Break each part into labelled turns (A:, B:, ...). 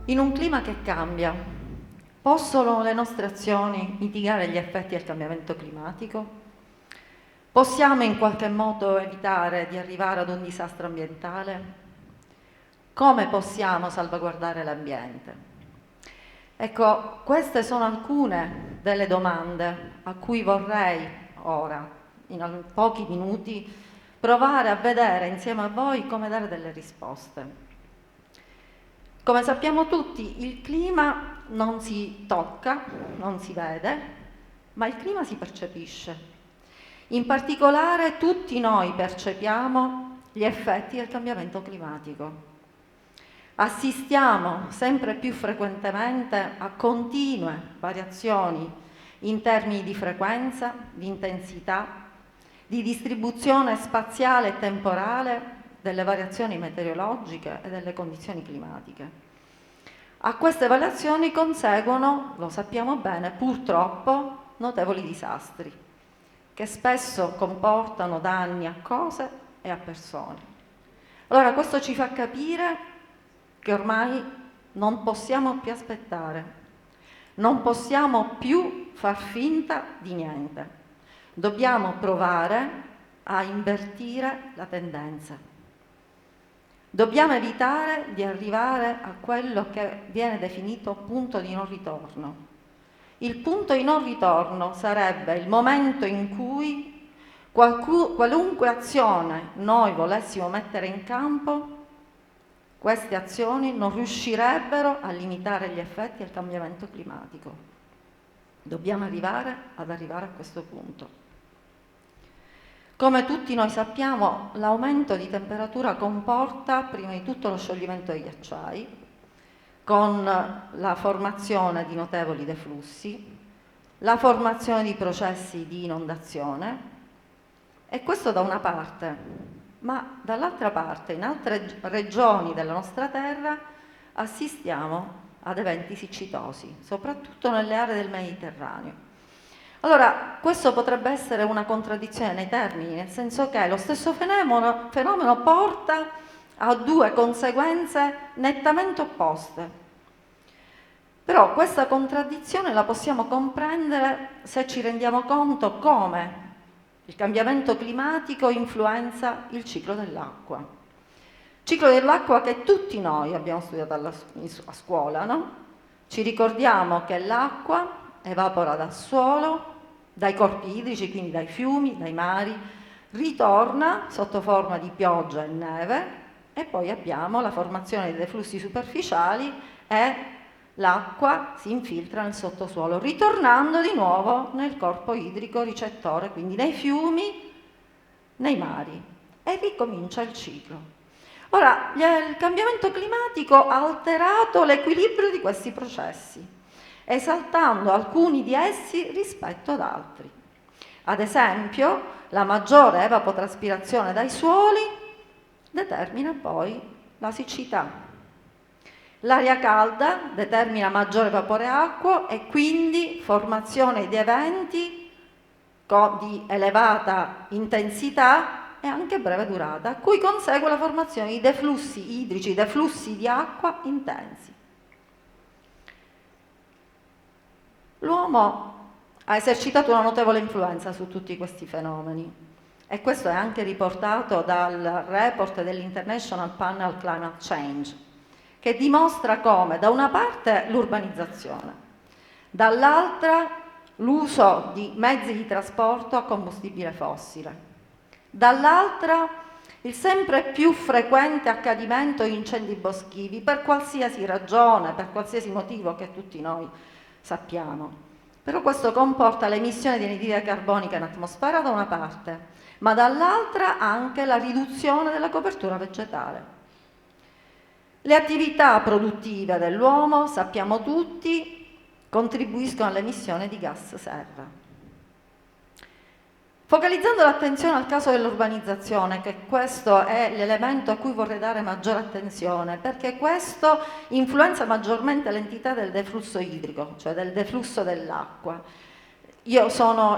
A: In un clima che cambia, possono le nostre azioni mitigare gli effetti del cambiamento climatico? Possiamo in qualche modo evitare di arrivare ad un disastro ambientale? Come possiamo salvaguardare l'ambiente? Ecco, queste sono alcune delle domande a cui vorrei ora, in pochi minuti, provare a vedere insieme a voi come dare delle risposte. Come sappiamo tutti, il clima non si tocca, non si vede, ma il clima si percepisce. In particolare tutti noi percepiamo gli effetti del cambiamento climatico. Assistiamo sempre più frequentemente a continue variazioni in termini di frequenza, di intensità, di distribuzione spaziale e temporale delle variazioni meteorologiche e delle condizioni climatiche. A queste variazioni conseguono, lo sappiamo bene, purtroppo notevoli disastri, che spesso comportano danni a cose e a persone. Allora questo ci fa capire che ormai non possiamo più aspettare, non possiamo più far finta di niente. Dobbiamo provare a invertire la tendenza. Dobbiamo evitare di arrivare a quello che viene definito punto di non ritorno. Il punto di non ritorno sarebbe il momento in cui qualunque azione noi volessimo mettere in campo, queste azioni non riuscirebbero a limitare gli effetti del cambiamento climatico. Dobbiamo arrivare a questo punto. Come tutti noi sappiamo, l'aumento di temperatura comporta prima di tutto lo scioglimento dei ghiacciai, con la formazione di notevoli deflussi, la formazione di processi di inondazione, e questo da una parte. Ma dall'altra parte, in altre regioni della nostra terra, assistiamo ad eventi siccitosi, soprattutto nelle aree del Mediterraneo. Allora, questo potrebbe essere una contraddizione nei termini, nel senso che lo stesso fenomeno porta a due conseguenze nettamente opposte. Però questa contraddizione la possiamo comprendere se ci rendiamo conto come il cambiamento climatico influenza il ciclo dell'acqua. Ciclo dell'acqua che tutti noi abbiamo studiato a scuola, no? Ci ricordiamo che l'acqua evapora dal suolo, dai corpi idrici, quindi dai fiumi, dai mari, ritorna sotto forma di pioggia e neve e poi abbiamo la formazione dei deflussi superficiali e l'acqua si infiltra nel sottosuolo, ritornando di nuovo nel corpo idrico ricettore, quindi nei fiumi, nei mari, e ricomincia il ciclo. Ora, il cambiamento climatico ha alterato l'equilibrio di questi processi, esaltando alcuni di essi rispetto ad altri. Ad esempio, la maggiore evapotranspirazione dai suoli determina poi la siccità. L'aria calda determina maggiore vapore acqueo e quindi formazione di eventi di elevata intensità e anche breve durata, a cui consegue la formazione di deflussi idrici, deflussi di acqua intensi. L'uomo ha esercitato una notevole influenza su tutti questi fenomeni e questo è anche riportato dal report dell'International Panel Climate Change, che dimostra come da una parte l'urbanizzazione, dall'altra l'uso di mezzi di trasporto a combustibile fossile, dall'altra il sempre più frequente accadimento di incendi boschivi per qualsiasi ragione, per qualsiasi motivo che tutti noi sappiamo. Però questo comporta l'emissione di anidride carbonica in atmosfera da una parte, ma dall'altra anche la riduzione della copertura vegetale. Le attività produttive dell'uomo, sappiamo tutti, contribuiscono all'emissione di gas serra. Focalizzando l'attenzione al caso dell'urbanizzazione, che questo è l'elemento a cui vorrei dare maggiore attenzione, perché questo influenza maggiormente l'entità del deflusso idrico, cioè del deflusso dell'acqua. Io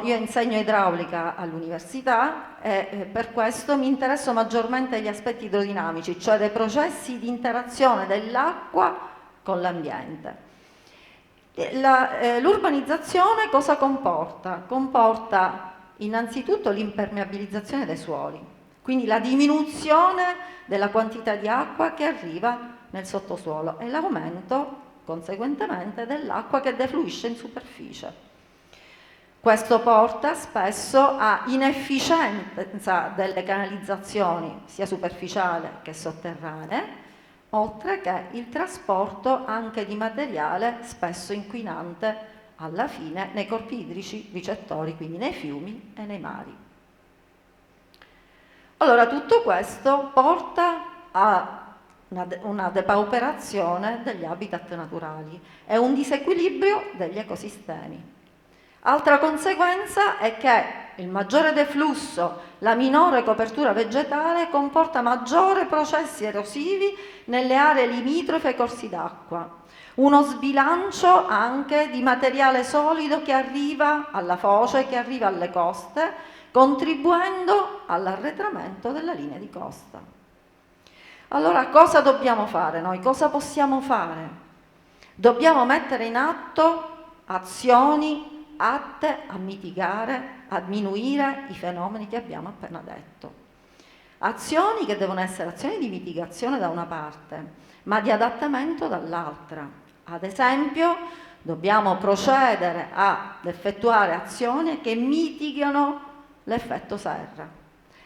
A: insegno idraulica all'università e per questo mi interesso maggiormente agli aspetti idrodinamici, cioè dei processi di interazione dell'acqua con l'ambiente. L'urbanizzazione cosa comporta? Comporta innanzitutto l'impermeabilizzazione dei suoli, quindi la diminuzione della quantità di acqua che arriva nel sottosuolo e l'aumento, conseguentemente, dell'acqua che defluisce in superficie. Questo porta spesso a inefficienza delle canalizzazioni, sia superficiali che sotterranee, oltre che il trasporto anche di materiale spesso inquinante alla fine nei corpi idrici ricettori, quindi nei fiumi e nei mari. Allora tutto questo porta a una depauperazione degli habitat naturali e un disequilibrio degli ecosistemi. Altra conseguenza è che il maggiore deflusso, la minore copertura vegetale comporta maggiori processi erosivi nelle aree limitrofe ai corsi d'acqua, uno sbilancio anche di materiale solido che arriva alla foce, che arriva alle coste, contribuendo all'arretramento della linea di costa. Allora cosa dobbiamo fare noi? Cosa possiamo fare? Dobbiamo mettere in atto azioni atte a mitigare, a diminuire i fenomeni che abbiamo appena detto. Azioni che devono essere azioni di mitigazione da una parte, ma di adattamento dall'altra. Ad esempio, dobbiamo procedere ad effettuare azioni che mitigano l'effetto serra.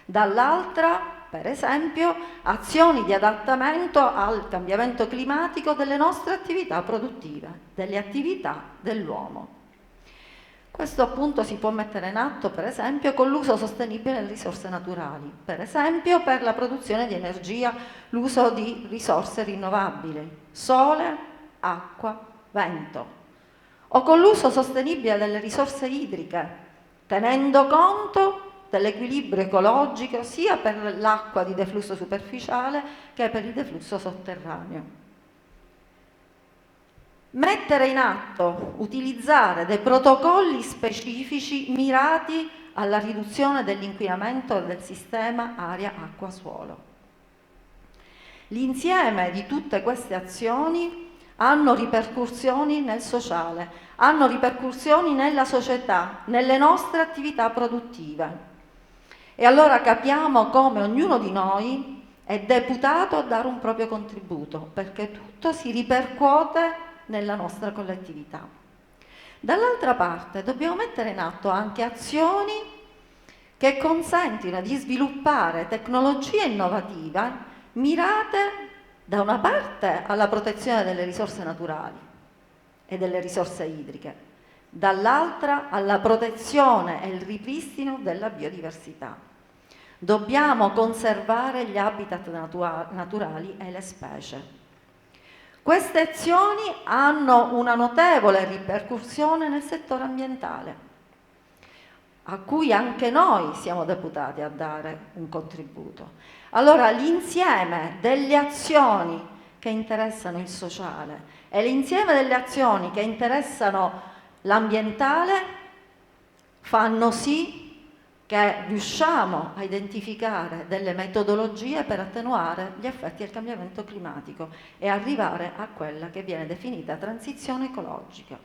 A: Dall'altra, per esempio, azioni di adattamento al cambiamento climatico delle nostre attività produttive, delle attività dell'uomo. Questo appunto si può mettere in atto, per esempio, con l'uso sostenibile delle risorse naturali, per esempio per la produzione di energia, l'uso di risorse rinnovabili, sole, acqua, vento, o con l'uso sostenibile delle risorse idriche, tenendo conto dell'equilibrio ecologico sia per l'acqua di deflusso superficiale che per il deflusso sotterraneo. Mettere in atto, utilizzare dei protocolli specifici mirati alla riduzione dell'inquinamento del sistema aria-acqua-suolo. L'insieme di tutte queste azioni hanno ripercussioni nel sociale, hanno ripercussioni nella società, nelle nostre attività produttive. E allora capiamo come ognuno di noi è deputato a dare un proprio contributo, perché tutto si ripercuote nella nostra collettività. Dall'altra parte dobbiamo mettere in atto anche azioni che consentino di sviluppare tecnologie innovative mirate da una parte alla protezione delle risorse naturali e delle risorse idriche, dall'altra alla protezione e il ripristino della biodiversità. Dobbiamo conservare gli habitat naturali e le specie. Queste azioni hanno una notevole ripercussione nel settore ambientale, a cui anche noi siamo deputati a dare un contributo. Allora l'insieme delle azioni che interessano il sociale e l'insieme delle azioni che interessano l'ambientale fanno sì che riusciamo a identificare delle metodologie per attenuare gli effetti del cambiamento climatico e arrivare a quella che viene definita transizione ecologica.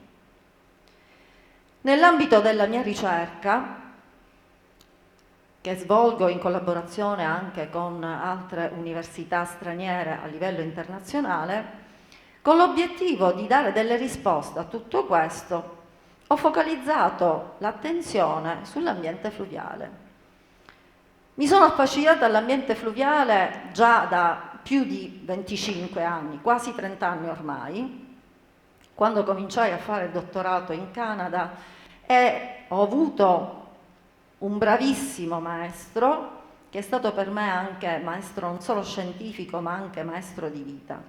A: Nell'ambito della mia ricerca, che svolgo in collaborazione anche con altre università straniere a livello internazionale, con l'obiettivo di dare delle risposte a tutto questo, ho focalizzato l'attenzione sull'ambiente fluviale. Mi sono affascinata all'ambiente fluviale già da più di 25 anni, quasi 30 anni ormai, quando cominciai a fare il dottorato in Canada e ho avuto un bravissimo maestro, che è stato per me anche maestro non solo scientifico ma anche maestro di vita.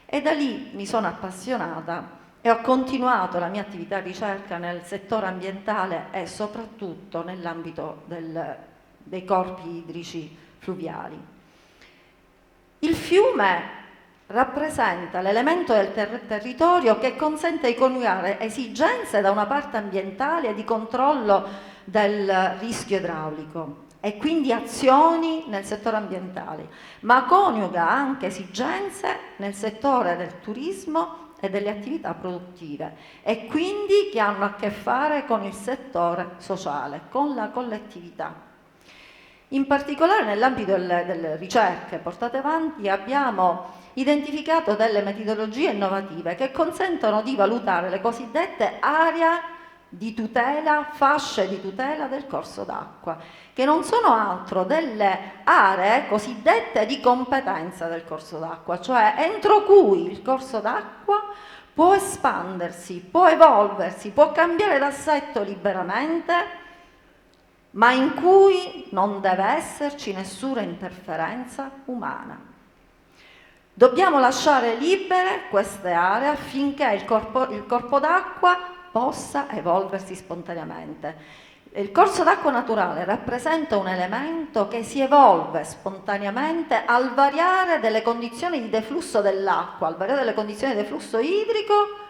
A: E da lì mi sono appassionata e ho continuato la mia attività di ricerca nel settore ambientale e soprattutto nell'ambito dei corpi idrici fluviali. Il fiume rappresenta l'elemento del territorio che consente di coniugare esigenze da una parte ambientale e di controllo del rischio idraulico, e quindi azioni nel settore ambientale, ma coniuga anche esigenze nel settore del turismo e delle attività produttive e quindi che hanno a che fare con il settore sociale, con la collettività. In particolare nell'ambito delle ricerche portate avanti abbiamo identificato delle metodologie innovative che consentono di valutare le cosiddette aree di tutela, fasce di tutela del corso d'acqua, che non sono altro delle aree cosiddette di competenza del corso d'acqua, cioè entro cui il corso d'acqua può espandersi, può evolversi, può cambiare d'assetto liberamente, ma in cui non deve esserci nessuna interferenza umana. Dobbiamo lasciare libere queste aree affinché il corpo d'acqua possa evolversi spontaneamente. Il corso d'acqua naturale rappresenta un elemento che si evolve spontaneamente al variare delle condizioni di deflusso dell'acqua, al variare delle condizioni di deflusso idrico,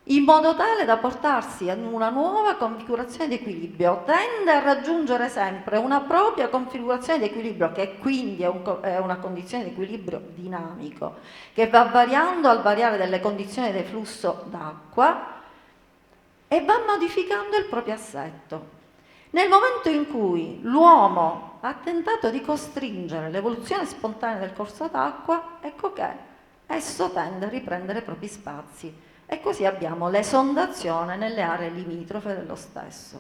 A: in modo tale da portarsi a una nuova configurazione di equilibrio. Tende a raggiungere sempre una propria configurazione di equilibrio, che quindi è una condizione di equilibrio dinamico, che va variando al variare delle condizioni di flusso d'acqua e va modificando il proprio assetto. Nel momento in cui l'uomo ha tentato di costringere l'evoluzione spontanea del corso d'acqua, ecco che esso tende a riprendere i propri spazi. E così abbiamo l'esondazione nelle aree limitrofe dello stesso.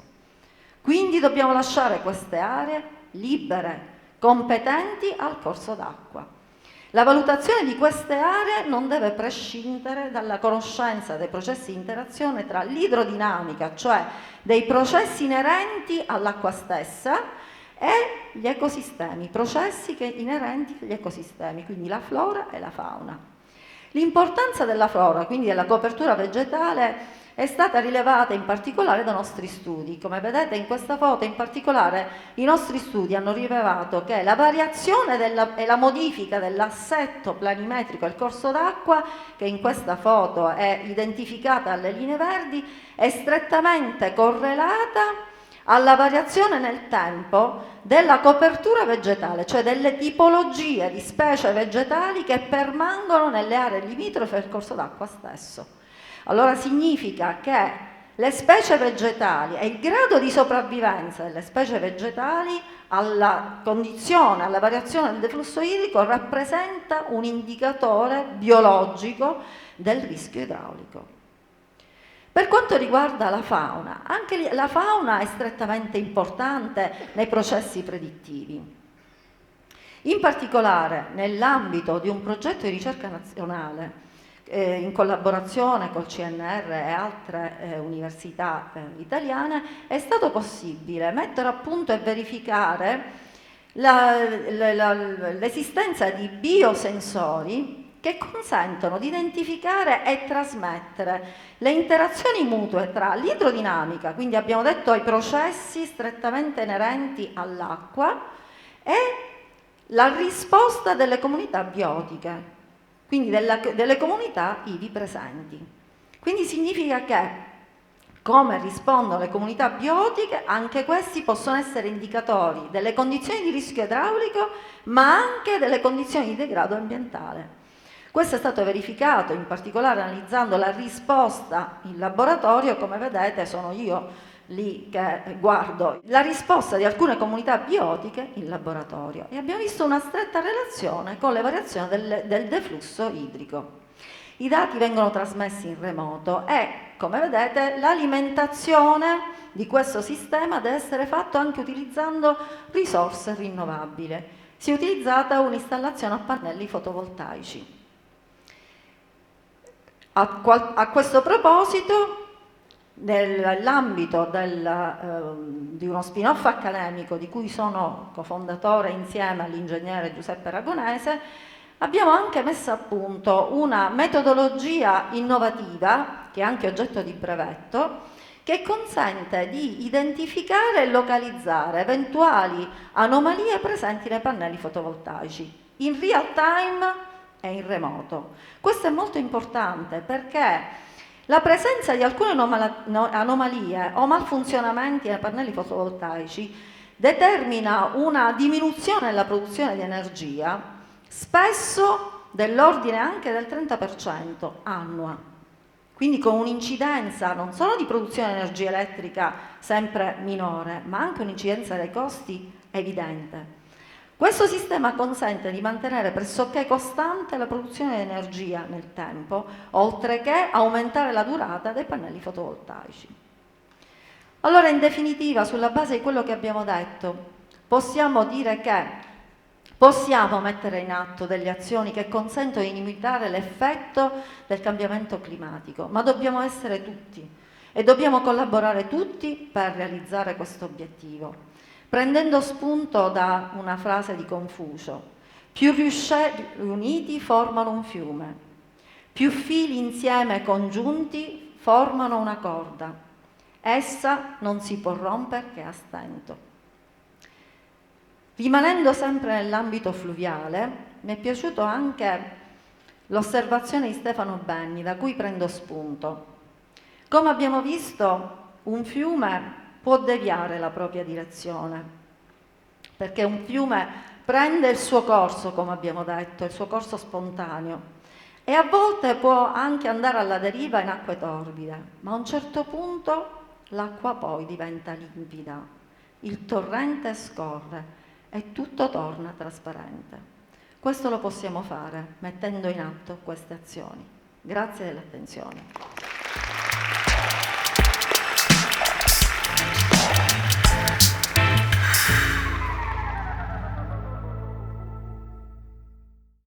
A: Quindi dobbiamo lasciare queste aree libere, competenti al corso d'acqua. La valutazione di queste aree non deve prescindere dalla conoscenza dei processi di interazione tra l'idrodinamica, cioè dei processi inerenti all'acqua stessa, e gli ecosistemi, processi inerenti agli ecosistemi, quindi la flora e la fauna. L'importanza della flora, quindi della copertura vegetale, è stata rilevata in particolare da nostri studi. Come vedete in questa foto, in particolare i nostri studi hanno rilevato che la variazione e la modifica dell'assetto planimetrico del corso d'acqua, che in questa foto è identificata alle linee verdi, è strettamente correlata alla variazione nel tempo della copertura vegetale, cioè delle tipologie di specie vegetali che permangono nelle aree limitrofe del corso d'acqua stesso. Allora significa che le specie vegetali e il grado di sopravvivenza delle specie vegetali alla condizione, alla variazione del deflusso idrico rappresenta un indicatore biologico del rischio idraulico. Per quanto riguarda la fauna, anche la fauna è strettamente importante nei processi predittivi. In particolare nell'ambito di un progetto di ricerca nazionale in collaborazione col CNR e altre università italiane è stato possibile mettere a punto e verificare l'esistenza di biosensori che consentono di identificare e trasmettere le interazioni mutue tra l'idrodinamica, quindi abbiamo detto i processi strettamente inerenti all'acqua, e la risposta delle comunità biotiche, quindi delle comunità ivi presenti. Quindi significa che come rispondono le comunità biotiche, anche questi possono essere indicatori delle condizioni di rischio idraulico, ma anche delle condizioni di degrado ambientale. Questo è stato verificato in particolare analizzando la risposta in laboratorio. Come vedete sono io lì che guardo la risposta di alcune comunità biotiche in laboratorio e abbiamo visto una stretta relazione con le variazioni del deflusso idrico. I dati vengono trasmessi in remoto e, come vedete, l'alimentazione di questo sistema deve essere fatta anche utilizzando risorse rinnovabili. Si è utilizzata un'installazione a pannelli fotovoltaici. A questo proposito, nell'ambito di uno spin-off accademico di cui sono cofondatore insieme all'ingegnere Giuseppe Aragonese, abbiamo anche messo a punto una metodologia innovativa, che è anche oggetto di brevetto, che consente di identificare e localizzare eventuali anomalie presenti nei pannelli fotovoltaici in real time e in remoto. Questo è molto importante perché la presenza di alcune anomalie o malfunzionamenti nei pannelli fotovoltaici determina una diminuzione nella produzione di energia, spesso dell'ordine anche del 30% annua, quindi con un'incidenza non solo di produzione di energia elettrica sempre minore, ma anche un'incidenza dei costi evidente. Questo sistema consente di mantenere pressoché costante la produzione di energia nel tempo, oltre che aumentare la durata dei pannelli fotovoltaici. Allora, in definitiva, sulla base di quello che abbiamo detto, possiamo dire che possiamo mettere in atto delle azioni che consentono di limitare l'effetto del cambiamento climatico, ma dobbiamo essere tutti e dobbiamo collaborare tutti per realizzare questo obiettivo. Prendendo spunto da una frase di Confucio: più ruscelli uniti formano un fiume, più fili insieme congiunti formano una corda, essa non si può rompere che a stento. Rimanendo sempre nell'ambito fluviale, mi è piaciuto anche l'osservazione di Stefano Benni, da cui prendo spunto. Come abbiamo visto, un fiume può deviare la propria direzione, perché un fiume prende il suo corso, come abbiamo detto, il suo corso spontaneo, e a volte può anche andare alla deriva in acque torbide, ma a un certo punto l'acqua poi diventa limpida, il torrente scorre e tutto torna trasparente. Questo lo possiamo fare mettendo in atto queste azioni. Grazie dell'attenzione.